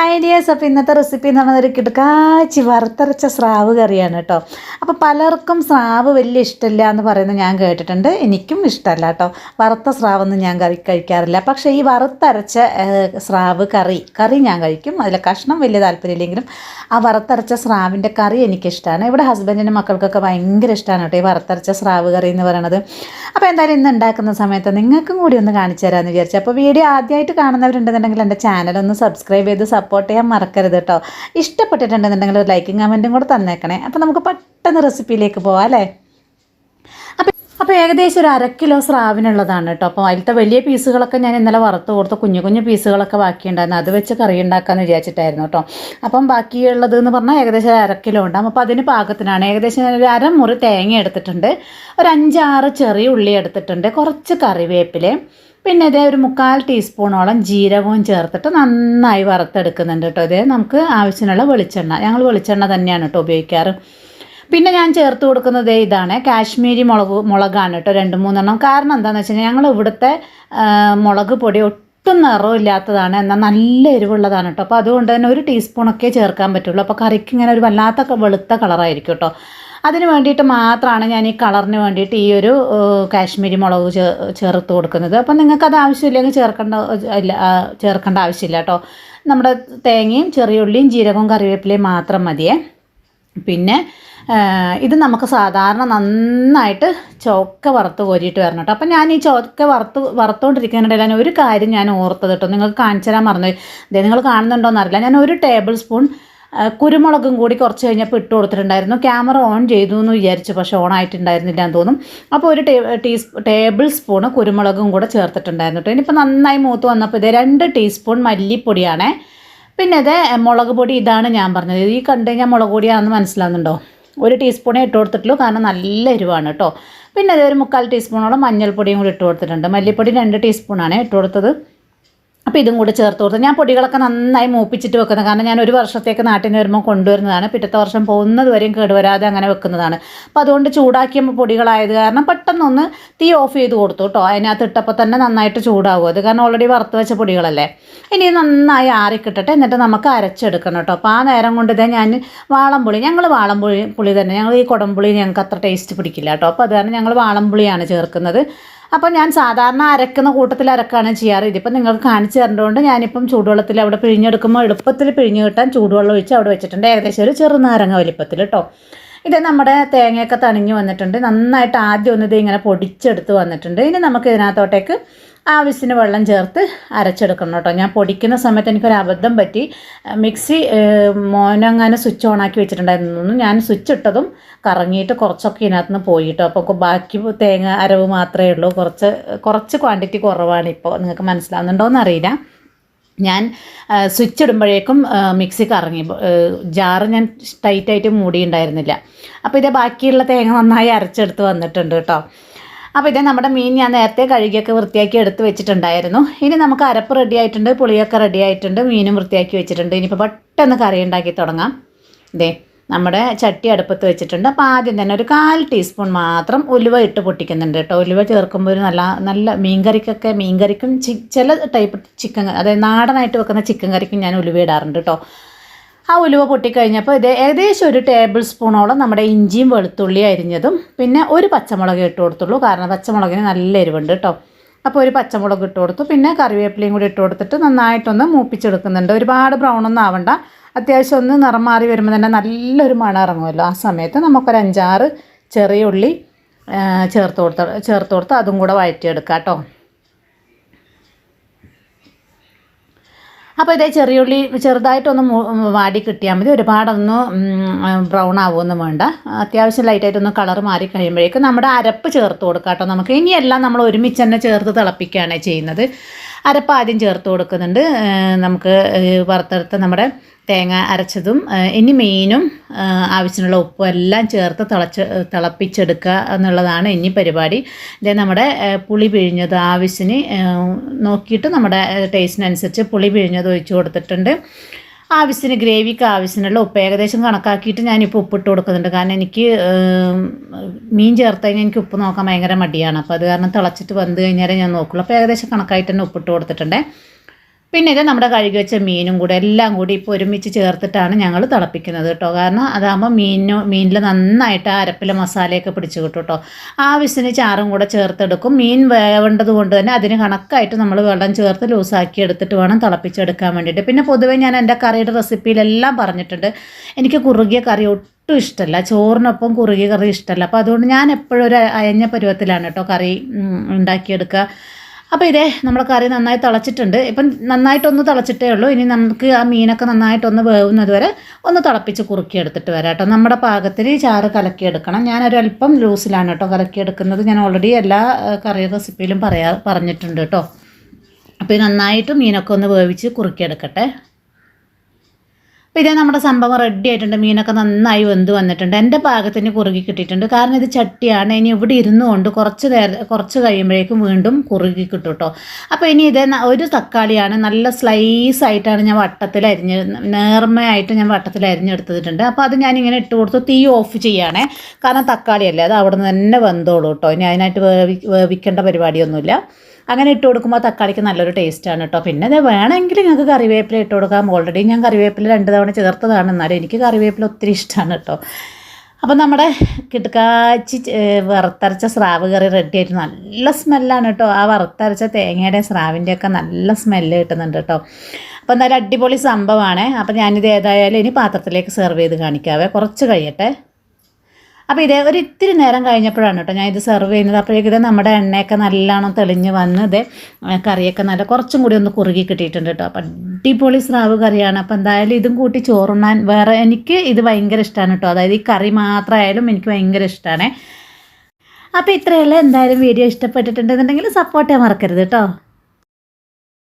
Ideas. അപ്പോൾ ഇന്നത്തെ recipe എന്ന് പറഞ്ഞാൽ ഒരു കിടക്കാച്ചി വറുത്തരച്ച സ്രാവ് കറിയാണ് കേട്ടോ. അപ്പോൾ പലർക്കും സ്രാവ് വലിയ ഇഷ്ടമില്ല എന്ന് പറയുന്നത് ഞാൻ കേട്ടിട്ടുണ്ട്. എനിക്കും ഇഷ്ടമല്ല കേട്ടോ. വറുത്ത സ്രാവൊന്നും ഞാൻ കഴിക്കാറില്ല. പക്ഷേ ഈ വറുത്തരച്ച സ്രാവ് കറി ഞാൻ കഴിക്കും. അതിലെ കഷ്ണം വലിയ താല്പര്യമില്ലെങ്കിലും ആ വറുത്തരച്ച സ്രാവിൻ്റെ കറി എനിക്കിഷ്ടമാണ്. ഇവിടെ ഹസ്ബൻഡിൻ്റെ മക്കൾക്കൊക്കെ ഭയങ്കര ഇഷ്ടമാണ് കേട്ടോ ഈ വറുത്തരച്ച സ്രാവ് കറി എന്ന് പറയുന്നത്. അപ്പോൾ എന്തായാലും ഇന്ന് ഉണ്ടാക്കുന്ന സമയത്ത് നിങ്ങൾക്കും കൂടി ഒന്ന് കാണിച്ചു തരാമെന്ന് വിചാരിച്ചു. അപ്പോൾ വീഡിയോ ആദ്യമായിട്ട് കാണുന്നവരുണ്ടെന്നുണ്ടെങ്കിൽ എൻ്റെ ചാനലൊന്ന് സബ്സ്ക്രൈബ് ചെയ്ത് സപ്പോർട്ട് ചെയ്യാൻ മറക്കരുത് കേട്ടോ. ഇഷ്ടപ്പെട്ടിട്ടുണ്ടെന്നുണ്ടെങ്കിൽ ഒരു ലൈക്കും കമൻറ്റും കൂടെ തന്നേക്കണേ. അപ്പോൾ നമുക്ക് പെട്ടെന്ന് റെസിപ്പിയിലേക്ക് പോവാം അല്ലേ. അപ്പോൾ ഏകദേശം ഒരു 1/2 കിലോ സ്രാവിനുള്ളതാണ് കേട്ടോ. അപ്പോൾ അതിലത്തെ വലിയ പീസുകളൊക്കെ ഞാൻ ഇന്നലെ വറുത്ത് കൊടുത്ത് കുഞ്ഞു പീസുകളൊക്കെ ബാക്കിയുണ്ടായിരുന്നു. അത് വെച്ച് കറി ഉണ്ടാക്കാമെന്ന് വിചാരിച്ചിട്ടായിരുന്നു കേട്ടോ. അപ്പം ബാക്കിയുള്ളത് എന്ന് പറഞ്ഞാൽ ഏകദേശം 1/2 കിലോ ഉണ്ടാകും. അപ്പോൾ അതിന് പാകത്തിനാണ്. ഏകദേശം ഒരു അരമുറി തേങ്ങ എടുത്തിട്ടുണ്ട്, ഒരു 5-6 ചെറിയ ഉള്ളി എടുത്തിട്ടുണ്ട്, കുറച്ച് കറിവേപ്പില, പിന്നെ ഇതേ ഒരു 1/4 ടീസ്പൂണോളം ജീരകവും ചേർത്തിട്ട് നന്നായി വറുത്തെടുക്കുന്നുണ്ട് കേട്ടോ. ഇതേ നമുക്ക് ആവശ്യമുള്ള വെളിച്ചെണ്ണ, ഞങ്ങൾ വെളിച്ചെണ്ണ തന്നെയാണ് കേട്ടോ ഉപയോഗിക്കാറ്. പിന്നെ ഞാൻ ചേർത്ത് കൊടുക്കുന്നത് ഇതാണ് കാശ്മീരി മുളകാണ് കേട്ടോ, 2-3 എണ്ണം. കാരണം എന്താണെന്ന് വെച്ച് കഴിഞ്ഞാൽ ഞങ്ങൾ ഇവിടുത്തെ മുളക് പൊടി ഒട്ടും നിറമില്ലാത്തതാണ്, എന്നാൽ നല്ല എരിവുള്ളതാണ് കേട്ടോ. അപ്പോൾ അതുകൊണ്ട് തന്നെ 1 ടീസ്പൂണൊക്കെ ചേർക്കാൻ പറ്റുള്ളൂ. അപ്പോൾ കറിക്ക് ഇങ്ങനെ ഒരു വല്ലാത്ത വെളുത്ത കളറായിരിക്കും കേട്ടോ. അതിന് വേണ്ടിയിട്ട് മാത്രമാണ് ഞാൻ ഈ കളറിന് വേണ്ടിയിട്ട് ഈ ഒരു കാശ്മീരി മുളക് ചേർത്ത് കൊടുക്കുന്നത്. അപ്പം നിങ്ങൾക്കത് ആവശ്യമില്ലെങ്കിൽ ചേർക്കേണ്ട ആവശ്യമില്ല കേട്ടോ. നമ്മുടെ തേങ്ങയും ചെറിയ ഉള്ളിയും ജീരകവും കറിവേപ്പിലയും മാത്രം മതിയേ. പിന്നെ ഇത് നമുക്ക് സാധാരണ നന്നായിട്ട് ചൊക്ക വറുത്ത് കോരിയിട്ട് വരണം കേട്ടോ. അപ്പം ഞാൻ ഈ ചൊക്ക വറുത്തുകൊണ്ടിരിക്കുന്നുണ്ടെങ്കിൽ ഞാൻ ഒരു കാര്യം ഞാൻ ഓർത്തത് കേട്ടോ, നിങ്ങൾക്ക് കാണിച്ചു തരാൻ മറന്നു. ഇതേ നിങ്ങൾ കാണുന്നുണ്ടോയെന്ന് അറിയില്ല. ഞാൻ 1 ടേബിൾ സ്പൂൺ കുരുമുളകും കൂടി കുറച്ച് കഴിഞ്ഞപ്പോൾ ഇട്ട് കൊടുത്തിട്ടുണ്ടായിരുന്നു. ക്യാമറ ഓൺ ചെയ്തു എന്ന് വിചാരിച്ചു, പക്ഷേ ഓൺ ആയിട്ടുണ്ടായിരുന്നില്ല എന്ന് തോന്നും. അപ്പോൾ 1 ടേബിൾ സ്പൂൺ കുരുമുളകും കൂടെ ചേർത്തിട്ടുണ്ടായിരുന്നു കേട്ടോ. ഇനിയിപ്പോൾ നന്നായി മൂത്ത് വന്നപ്പോൾ ഇത് 2 ടീസ്പൂൺ മല്ലിപ്പൊടിയാണേ. പിന്നെ ഇത് മുളക് പൊടി, ഇതാണ് ഞാൻ പറഞ്ഞത്. ഈ കണ്ടു കഴിഞ്ഞാൽ മുളക് പൊടിയാണെന്ന് മനസ്സിലാവുന്നുണ്ടോ? 1 ടീസ്പൂണേ ഇട്ട് കൊടുത്തിട്ടുള്ളൂ, കാരണം നല്ല എരിവാണ് കേട്ടോ. പിന്നെ അത് ഒരു 1/4 ടീസ്പൂണോളം മഞ്ഞൾപ്പൊടിയും കൂടി ഇട്ട് കൊടുത്തിട്ടുണ്ട്. മല്ലിപ്പൊടി 2 ടീസ്പൂണാണ് ഇട്ട് കൊടുത്തത്. അപ്പോൾ ഇതും കൂടി ചേർത്ത് കൊടുത്ത് ഞാൻ പൊടികളൊക്കെ നന്നായി മൂപ്പിച്ചിട്ട് വെക്കുന്നത്. കാരണം ഞാൻ 1 വർഷത്തേക്ക് നാട്ടിൽ നിന്ന് വരുമ്പോൾ കൊണ്ടുവരുന്നതാണ്. പിറ്റത്തെ വർഷം പോകുന്നത് വരെയും കേടുവരാതെ അങ്ങനെ വെക്കുന്നതാണ്. അപ്പോൾ അതുകൊണ്ട് ചൂടാക്കിയ പൊടികളായത് കാരണം പെട്ടെന്നൊന്ന് തീ ഓഫ് ചെയ്ത് കൊടുത്തു കേട്ടോ. അതിനകത്ത് ഇട്ടപ്പോൾ തന്നെ നന്നായിട്ട് ചൂടാവും അത്, കാരണം ഓൾറെഡി വറുത്ത് വെച്ച പൊടികളല്ലേ. ഇനി നന്നായി ആറിക്കിട്ടട്ടെ, എന്നിട്ട് നമുക്ക് അരച്ചെടുക്കണം കേട്ടോ. അപ്പോൾ ആ നേരം കൊണ്ട് ഇതേ ഞാൻ ഞങ്ങൾ വാളംപുളി തന്നെ, ഞങ്ങൾ ഈ കുടംപുളി ഞങ്ങൾക്ക് അത്ര ടേസ്റ്റ് പിടിക്കില്ല കേട്ടോ. അപ്പോൾ അത് കാരണം ഞങ്ങൾ വാളംപുളിയാണ് ചേർക്കുന്നത്. അപ്പോൾ ഞാൻ സാധാരണ അരക്കുന്ന കൂട്ടത്തിൽ അരക്കാണ് ചെയ്യാറ്. ഇതിപ്പോൾ നിങ്ങൾക്ക് കാണിച്ചു തരേണ്ടതുകൊണ്ട് ഞാനിപ്പം ചൂടുവെള്ളത്തിൽ അവിടെ പിഴിഞ്ഞെടുക്കുമ്പോൾ എളുപ്പത്തിൽ പിഴിഞ്ഞ് കിട്ടാൻ ചൂടുവെള്ളം ഒഴിച്ച് അവിടെ വെച്ചിട്ടുണ്ട്. ഏകദേശം ഒരു ചെറുനാരങ്ങ വലിപ്പത്തിൽ കേട്ടോ. ഇത് നമ്മുടെ തേങ്ങയൊക്കെ തണിഞ്ഞ് വന്നിട്ടുണ്ട്. നന്നായിട്ട് ആദ്യം ഒന്ന് ഇത് ഇങ്ങനെ പൊടിച്ചെടുത്ത് വന്നിട്ടുണ്ട്. ഇനി നമുക്ക് ഇതിനകത്തോട്ടേക്ക് ആവശ്യത്തിന് വെള്ളം ചേർത്ത് അരച്ചെടുക്കണം കേട്ടോ. ഞാൻ പൊടിക്കുന്ന സമയത്ത് എനിക്കൊരു അബദ്ധം പറ്റി. മിക്സി മോനങ്ങനെ സ്വിച്ച് ഓണാക്കി വെച്ചിട്ടുണ്ടായിരുന്നു. ഞാൻ സ്വിച്ച് ഇട്ടതും കറങ്ങിയിട്ട് കുറച്ചൊക്കെ ഇതിനകത്ത് നിന്ന് പോയി കേട്ടോ. അപ്പോൾ ബാക്കി തേങ്ങ അരവ് മാത്രമേ ഉള്ളൂ. കുറച്ച് ക്വാണ്ടിറ്റി കുറവാണ്. ഇപ്പോൾ നിങ്ങൾക്ക് മനസ്സിലാവുന്നുണ്ടോയെന്ന് അറിയില്ല. ഞാൻ സ്വിച്ച് ഇടുമ്പോഴേക്കും മിക്സി കറങ്ങി, ജാറ് ഞാൻ ടൈറ്റായിട്ട് മൂടിയിട്ടുണ്ടായിരുന്നില്ല. അപ്പോൾ ഇതേ ബാക്കിയുള്ള തേങ്ങ നന്നായി അരച്ചെടുത്ത് വന്നിട്ടുണ്ട് കേട്ടോ. അപ്പോൾ ഇതേ നമ്മുടെ മീൻ ഞാൻ നേരത്തെ കഴുകിയൊക്കെ വൃത്തിയാക്കി എടുത്ത് വെച്ചിട്ടുണ്ടായിരുന്നു. ഇനി നമുക്ക് അരപ്പ് റെഡി ആയിട്ടുണ്ട്, പുളിയൊക്കെ റെഡി ആയിട്ടുണ്ട്, മീനും വൃത്തിയാക്കി വെച്ചിട്ടുണ്ട്. ഇനിയിപ്പോൾ പെട്ടെന്ന് കറി ഉണ്ടാക്കി തുടങ്ങാം. ഇതേ നമ്മുടെ ചട്ടി അടുപ്പത്ത് വെച്ചിട്ടുണ്ട്. അപ്പോൾ ആദ്യം തന്നെ ഒരു 1/4 ടീസ്പൂൺ മാത്രം ഉലുവ ഇട്ട് പൊട്ടിക്കുന്നുണ്ട് കേട്ടോ. ഉലുവ ചേർക്കുമ്പോൾ ഒരു നല്ല മീൻകറിക്കും ചില ടൈപ്പ് ചിക്കൻ, അതായത് നാടനായിട്ട് വെക്കുന്ന ചിക്കൻ കറിക്കും ഞാൻ ഉലുവ ഇടാറുണ്ട് കേട്ടോ. ആ ഉലുവ പൊട്ടിക്കഴിഞ്ഞപ്പോൾ ഇത് ഏകദേശം 1 ടേബിൾ സ്പൂണോളം നമ്മുടെ ഇഞ്ചിയും വെളുത്തുള്ളി അരിഞ്ഞതും, പിന്നെ 1 പച്ചമുളക് ഇട്ട് കൊടുത്തുള്ളൂ, കാരണം പച്ചമുളകിന് നല്ല എരിവുണ്ട് കേട്ടോ. അപ്പോൾ 1 പച്ചമുളക് ഇട്ട് കൊടുത്തു. പിന്നെ കറിവേപ്പിലയും കൂടി ഇട്ട് കൊടുത്തിട്ട് നന്നായിട്ടൊന്ന് മൂപ്പിച്ചെടുക്കുന്നുണ്ട്. ഒരുപാട് ബ്രൗണൊന്നും ആവണ്ട. അത്യാവശ്യം ഒന്ന് നിറം മാറി വരുമ്പോൾ തന്നെ നല്ലൊരു മണം ഇറങ്ങുമല്ലോ. ആ സമയത്ത് നമുക്കൊരു 5-6 ചെറിയ ഉള്ളി ചേർത്ത് കൊടുത്ത് അതും കൂടെ വഴറ്റിയെടുക്കാം കേട്ടോ. അപ്പോൾ ഇതേ ചെറിയുള്ളി ചെറുതായിട്ടൊന്ന് വാടി കിട്ടിയാൽ മതി. ഒരുപാടൊന്ന് ബ്രൗൺ ആവുമൊന്നും വേണ്ട. അത്യാവശ്യം ലൈറ്റായിട്ടൊന്ന് കളർ മാറി കഴിയുമ്പോഴേക്കും നമ്മുടെ അരപ്പ് ചേർത്ത് കൊടുക്കാം കേട്ടോ. നമുക്ക് ഇനിയെല്ലാം നമ്മൾ ഒരുമിച്ച് തന്നെ ചേർത്ത് തിളപ്പിക്കുകയാണ് ചെയ്യുന്നത്. അരപ്പ് ആദ്യം ചേർത്ത് കൊടുക്കുന്നുണ്ട്. നമുക്ക് വറുത്തെടുത്ത് നമ്മുടെ തേങ്ങ അരച്ചതും ഇനി മീനും ആവശ്യത്തിനുള്ള ഉപ്പും എല്ലാം ചേർത്ത് തിളപ്പിച്ചെടുക്കുക എന്നുള്ളതാണ് ഇനി പരിപാടി. ഇതേ നമ്മുടെ പുളി പിഴിഞ്ഞത് ആവശ്യത്തിന് നോക്കിയിട്ട് നമ്മുടെ ടേസ്റ്റിനനുസരിച്ച് പുളി പിഴിഞ്ഞത് ഒഴിച്ച് കൊടുത്തിട്ടുണ്ട്. ആവശ്യത്തിന് ഗ്രേവിക്ക് ആവശ്യത്തിനുള്ള ഉപ്പ് ഏകദേശം കണക്കാക്കിയിട്ട് ഞാനിപ്പോൾ ഉപ്പിട്ട് കൊടുക്കുന്നുണ്ട്. കാരണം എനിക്ക് മീൻ ചേർത്ത് കഴിഞ്ഞാൽ എനിക്ക് ഉപ്പ് നോക്കാൻ ഭയങ്കര മടിയാണ്. അപ്പോൾ അത് കാരണം തിളച്ചിട്ട് വന്നു കഴിഞ്ഞാൽ ഞാൻ നോക്കുള്ളൂ. അപ്പോൾ ഏകദേശം കണക്കായിട്ട് തന്നെ ഉപ്പിട്ട് കൊടുത്തിട്ടുണ്ട്. പിന്നെ ഇത് നമ്മുടെ കഴുകി വെച്ച മീനും കൂടെ എല്ലാം കൂടി ഇപ്പോൾ ഒരുമിച്ച് ചേർത്തിട്ടാണ് ഞങ്ങൾ തിളപ്പിക്കുന്നത് കേട്ടോ. കാരണം അതാകുമ്പോൾ മീനിൽ നന്നായിട്ട് ആ അരപ്പിലെ മസാലയൊക്കെ പിടിച്ച് കിട്ടും കേട്ടോ. ആവശ്യത്തിന് ചാറും കൂടെ ചേർത്തെടുക്കും. മീൻ വേവേണ്ടത് കൊണ്ട് തന്നെ അതിന് കണക്കായിട്ട് നമ്മൾ വെള്ളം ചേർത്ത് ലൂസാക്കി എടുത്തിട്ട് വേണം തിളപ്പിച്ചെടുക്കാൻ വേണ്ടിയിട്ട്. പിന്നെ പൊതുവേ ഞാൻ എൻ്റെ കറിയുടെ റെസിപ്പിയിലെല്ലാം പറഞ്ഞിട്ടുണ്ട്, എനിക്ക് കുറുകിയ കറി ഒട്ടും ഇഷ്ടമല്ല, ചോറിനൊപ്പം കുറുകിയ കറി ഇഷ്ടമല്ല. അപ്പോൾ അതുകൊണ്ട് ഞാൻ എപ്പോഴും ഒരു അയഞ്ഞ പരുവത്തിലാണ് കേട്ടോ കറി ഉണ്ടാക്കിയെടുക്കുക. അപ്പോൾ ഇതേ നമ്മുടെ കറി നന്നായി തിളച്ചിട്ടുണ്ട്. ഇപ്പം നന്നായിട്ടൊന്ന് തിളച്ചിട്ടേ ഉള്ളൂ. ഇനി നമുക്ക് ആ മീനൊക്കെ നന്നായിട്ടൊന്ന് വേവുന്നത് വരെ ഒന്ന് തിളപ്പിച്ച് കുറുക്കിയെടുത്തിട്ട് വരാം കേട്ടോ. നമ്മുടെ പാകത്തിന് ചാറ് കലക്കിയെടുക്കണം. ഞാനൊരല്പം ലൂസിലാണ് കേട്ടോ കലക്കിയെടുക്കുന്നത്. ഞാൻ ഓൾറെഡി എല്ലാ കറി റെസിപ്പിയിലും പറഞ്ഞിട്ടുണ്ട് കേട്ടോ. അപ്പോൾ നന്നായിട്ട് മീനൊക്കെ ഒന്ന് വേവിച്ച് കുറുക്കിയെടുക്കട്ടെ. അപ്പോൾ ഇതേ നമ്മുടെ സംഭവം റെഡി ആയിട്ടുണ്ട്. മീനൊക്കെ നന്നായി വെന്ത് വന്നിട്ടുണ്ട്. എൻ്റെ പാകത്തിന് കുറുകി കിട്ടിയിട്ടുണ്ട്. കാരണം ഇത് ചട്ടിയാണ്. ഇനി ഇവിടെ ഇരുന്നുകൊണ്ട് കുറച്ച് കഴിയുമ്പോഴേക്കും വീണ്ടും കുറുകി കിട്ടും കേട്ടോ. അപ്പോൾ ഇനി ഇത് ഒരു തക്കാളിയാണ്, നല്ല സ്ലൈസായിട്ടാണ് ഞാൻ നേർമയായിട്ട് ഞാൻ വട്ടത്തിൽ അരിഞ്ഞെടുത്തിട്ടുണ്ട്. അപ്പോൾ അത് ഞാനിങ്ങനെ ഇട്ട് കൊടുത്തു. തീ ഓഫ് ചെയ്യുകയാണേ, കാരണം തക്കാളിയല്ലേ, അത് അവിടെ നിന്ന് തന്നെ വെന്തോളൂ കേട്ടോ. ഇനി അതിനായിട്ട് വേവിക്കേണ്ട പരിപാടിയൊന്നുമില്ല. അങ്ങനെ ഇട്ട് കൊടുക്കുമ്പോൾ തക്കാളിക്ക് നല്ലൊരു ടേസ്റ്റാണ് കേട്ടോ. പിന്നെ അത് വേണമെങ്കിൽ നിങ്ങൾക്ക് കറിവേപ്പില ഇട്ട് കൊടുക്കാം. ഓൾറെഡി ഞാൻ കറിവേപ്പില 2 തവണ ചേർത്തതാണ്, എന്നാലും എനിക്ക് കറിവേപ്പില ഒത്തിരി ഇഷ്ടമാണ് കേട്ടോ. അപ്പോൾ നമ്മുടെ കിടക്കാച്ചി വറുത്തരച്ച സ്രാവ് കറി റെഡി ആയിട്ട് നല്ല സ്മെല്ലാണ് കേട്ടോ. ആ വറുത്തരച്ച തേങ്ങയുടെ സ്രാവിൻ്റെയൊക്കെ നല്ല സ്മെല്ല് കിട്ടുന്നുണ്ട് കേട്ടോ. അപ്പോൾ എന്തായാലും അടിപൊളി സംഭവമാണ്. അപ്പോൾ ഞാനിത് ഏതായാലും ഇനി പാത്രത്തിലേക്ക് സെർവ് ചെയ്ത് കാണിക്കാവേ, കുറച്ച് കഴിയട്ടെ. അപ്പോൾ ഇതേ ഒരു ഇത്തിരി നേരം കഴിഞ്ഞപ്പോഴാണ് കേട്ടോ ഞാൻ ഇത് സെർവ് ചെയ്യുന്നത്. അപ്പോഴേക്കും നമ്മുടെ എണ്ണയൊക്കെ നല്ലോണം തെളിഞ്ഞ് വന്ന് ഇതേ കറിയൊക്കെ നല്ല കുറച്ചും കൂടി ഒന്ന് കുറുകി കിട്ടിയിട്ടുണ്ട് കേട്ടോ. അപ്പോൾ അടിപൊളി സ്രാവ് കറിയാണ്. അപ്പോൾ എന്തായാലും ഇതും കൂട്ടി ചോറുണ്ണാൻ എനിക്ക് ഇത് ഭയങ്കര ഇഷ്ടമാണ് കേട്ടോ. അതായത് ഈ കറി മാത്രമായാലും എനിക്ക് ഭയങ്കര ഇഷ്ടമാണ്. അപ്പോൾ ഇത്രയല്ല, എന്തായാലും വീഡിയോ ഇഷ്ടപ്പെട്ടിട്ടുണ്ടെന്നുണ്ടെങ്കിൽ സപ്പോർട്ട് ചെയ്യാൻ മറക്കരുത് കേട്ടോ.